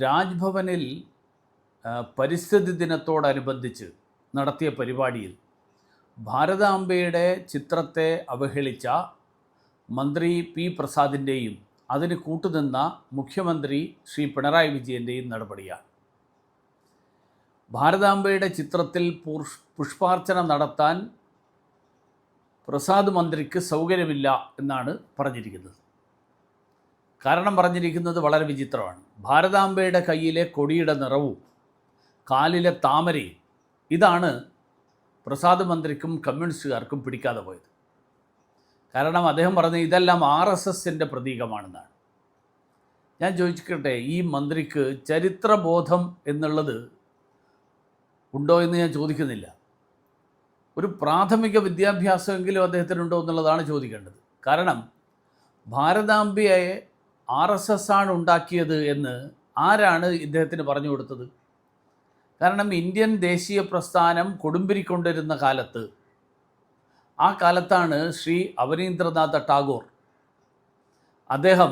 രാജ്ഭവനിൽ പരിസ്ഥിതി ദിനത്തോടനുബന്ധിച്ച് നടത്തിയ പരിപാടിയിൽ ഭാരതാംബയുടെ ചിത്രത്തെ അവഹേളിച്ച മന്ത്രി പി പ്രസാദിൻ്റെയും അതിന് കൂട്ടുനിന്ന മുഖ്യമന്ത്രി ശ്രീ പിണറായി വിജയൻ്റെയും നടപടിയാണ്. ഭാരതാംബയുടെ ചിത്രത്തിൽ പുഷ്പാർച്ചന നടത്താൻ പ്രസാദ് മന്ത്രിക്ക് സൗകര്യമില്ല എന്നാണ് പറഞ്ഞിരിക്കുന്നത്. കാരണം പറഞ്ഞിരിക്കുന്നത് വളരെ വിചിത്രമാണ്. ഭാരതാംബയുടെ കയ്യിലെ കൊടിയുടെ നിറവും കാലിലെ താമരയും ഇതാണ് പ്രസാദ് മന്ത്രിക്കും കമ്മ്യൂണിസ്റ്റുകാർക്കും പിടിക്കാതെ പോയത്. കാരണം അദ്ദേഹം പറഞ്ഞ ഇതെല്ലാം RSSൻ്റെ പ്രതീകമാണെന്നാണ്. ഞാൻ ചോദിക്കട്ടെ, ഈ മന്ത്രിക്ക് ചരിത്രബോധം എന്നുള്ളത് ഉണ്ടോ എന്ന് ഞാൻ ചോദിക്കുന്നില്ല. ഒരു പ്രാഥമിക വിദ്യാഭ്യാസമെങ്കിലും അദ്ദേഹത്തിനുണ്ടോ എന്നുള്ളതാണ് ചോദിക്കേണ്ടത്. കാരണം ഭാരതാംബയെ RSS ആണ് ഉണ്ടാക്കിയത് എന്ന് ആരാണ് ഇദ്ദേഹത്തിന് പറഞ്ഞു കൊടുത്തത്? കാരണം ഇന്ത്യൻ ദേശീയ പ്രസ്ഥാനം കൊടുമ്പിരിക്കൊണ്ടിരുന്ന കാലത്ത്, ആ കാലത്താണ് ശ്രീ അവനീന്ദ്രനാഥ ടാഗോർ അദ്ദേഹം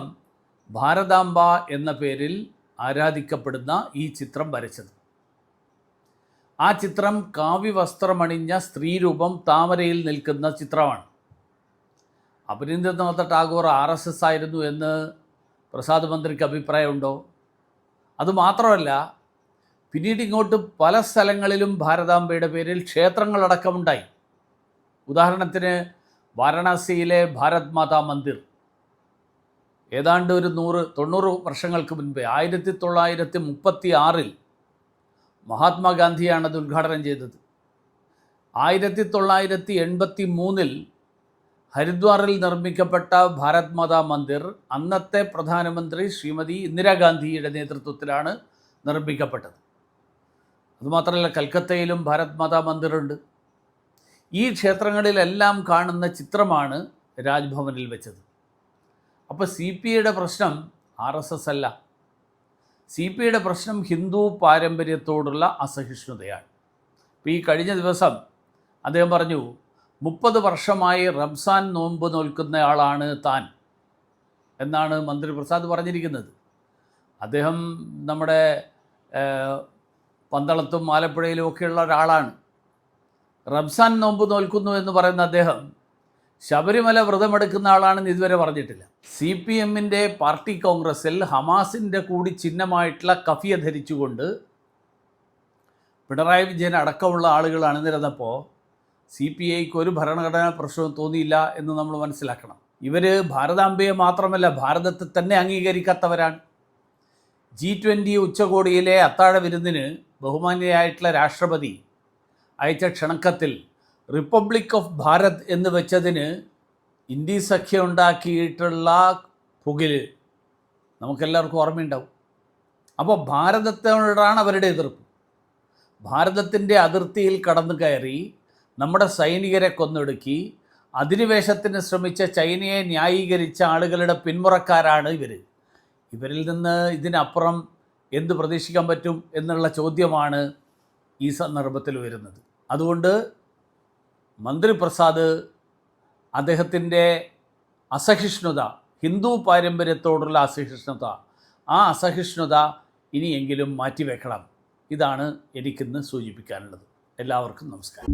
ഭാരതാംബ എന്ന പേരിൽ ആരാധിക്കപ്പെടുന്ന ഈ ചിത്രം വരച്ചത്. ആ ചിത്രം കാവ്യവസ്ത്രമണിഞ്ഞ സ്ത്രീരൂപം താമരയിൽ നിൽക്കുന്ന ചിത്രമാണ്. അവനീന്ദ്രനാഥ ടാഗോർ RSS ആയിരുന്നു എന്ന് പ്രസാദ് മന്ത്രിക്ക് അഭിപ്രായമുണ്ടോ? അതുമാത്രമല്ല, പിന്നീട് ഇങ്ങോട്ട് പല സ്ഥലങ്ങളിലും ഭാരതാംബയുടെ പേരിൽ ക്ഷേത്രങ്ങളടക്കമുണ്ടായി. ഉദാഹരണത്തിന് വാരണാസിയിലെ ഭാരത് മാതാ മന്ദിർ ഏതാണ്ട് ഒരു 90 വർഷങ്ങൾക്ക് മുൻപേ 1936 മഹാത്മാഗാന്ധിയാണ് അത് ഉദ്ഘാടനം ചെയ്തത്. 1983 ഹരിദ്വാറിൽ നിർമ്മിക്കപ്പെട്ട ഭാരത് മാതാ മന്ദിർ അന്നത്തെ പ്രധാനമന്ത്രി ശ്രീമതി ഇന്ദിരാഗാന്ധിയുടെ നേതൃത്വത്തിലാണ് നിർമ്മിക്കപ്പെട്ടത്. അതുമാത്രമല്ല, കൽക്കത്തയിലും ഭാരത് മാതാ മന്ദിറുണ്ട്. ഈ ക്ഷേത്രങ്ങളിലെല്ലാം കാണുന്ന ചിത്രമാണ് രാജ്ഭവനിൽ വെച്ചത്. അപ്പോൾ CPIയുടെ പ്രശ്നം RSS അല്ല. CPIയുടെ പ്രശ്നം ഹിന്ദു പാരമ്പര്യത്തോടുള്ള അസഹിഷ്ണുതയാണ്. ഇപ്പോൾ ഈ കഴിഞ്ഞ ദിവസം അദ്ദേഹം പറഞ്ഞു, 30 വർഷമായി റംസാൻ നോമ്പ് നോൽക്കുന്നയാളാണ് താൻ എന്നാണ് മന്ത്രി പ്രസാദ് പറഞ്ഞിരിക്കുന്നത്. അദ്ദേഹം നമ്മുടെ പന്തളത്തും ആലപ്പുഴയിലും ഒക്കെയുള്ള ഒരാളാണ്. റംസാൻ നോമ്പ് നോൽക്കുന്നു എന്ന് പറയുന്ന അദ്ദേഹം ശബരിമല വ്രതമെടുക്കുന്ന ആളാണെന്ന് ഇതുവരെ പറഞ്ഞിട്ടില്ല. CPMൻ്റെ പാർട്ടി കോൺഗ്രസ്സിൽ ഹമാസിൻ്റെ കൂടി ചിഹ്നമായിട്ടുള്ള കഫിയ ധരിച്ചുകൊണ്ട് പിണറായി വിജയൻ അടക്കമുള്ള ആളുകൾ അണിനിരന്നപ്പോൾ CPIക്ക് ഒരു ഭരണഘടനാ പ്രശ്നവും തോന്നിയില്ല എന്ന് നമ്മൾ മനസ്സിലാക്കണം. ഇവർ ഭാരതാംബയെ മാത്രമല്ല ഭാരതത്തെ തന്നെ അംഗീകരിക്കാത്തവരാണ്. G20 ഉച്ചകോടിയിലെ അത്താഴ വിരുന്നിന് ബഹുമാന്യയായിട്ടുള്ള രാഷ്ട്രപതി അയച്ച ക്ഷണക്കത്തിൽ റിപ്പബ്ലിക് ഓഫ് ഭാരത് എന്ന് വെച്ചതിന് ഇന്ത്യ സഖ്യം ഉണ്ടാക്കിയിട്ടുള്ള പുകില് നമുക്കെല്ലാവർക്കും ഓർമ്മയുണ്ടാവും. അപ്പോൾ ഭാരതത്തോടാണ് അവരുടെ എതിർപ്പ്. ഭാരതത്തിൻ്റെ അതിർത്തിയിൽ കടന്നു കയറി നമ്മുടെ സൈനികരെ കൊന്നൊടുക്കി അധിനിവേശത്തിന് ശ്രമിച്ച ചൈനയെ ന്യായീകരിച്ച ആളുകളുടെ പിന്മുറക്കാരാണ് ഇവർ. ഇവരിൽ നിന്ന് ഇതിനപ്പുറം എന്ത് പ്രതീക്ഷിക്കാൻ പറ്റും എന്നുള്ള ചോദ്യമാണ് ഈ സന്ദർഭത്തിൽ വരുന്നത്. അതുകൊണ്ട് മന്ത്രി പ്രസാദ് അദ്ദേഹത്തിൻ്റെ അസഹിഷ്ണുത, ഹിന്ദു പാരമ്പര്യത്തോടുള്ള അസഹിഷ്ണുത, ആ അസഹിഷ്ണുത ഇനിയെങ്കിലും മാറ്റിവെക്കണം. ഇതാണ് എനിക്കിന്ന് സൂചിപ്പിക്കാനുള്ളത്. എല്ലാവർക്കും നമസ്കാരം.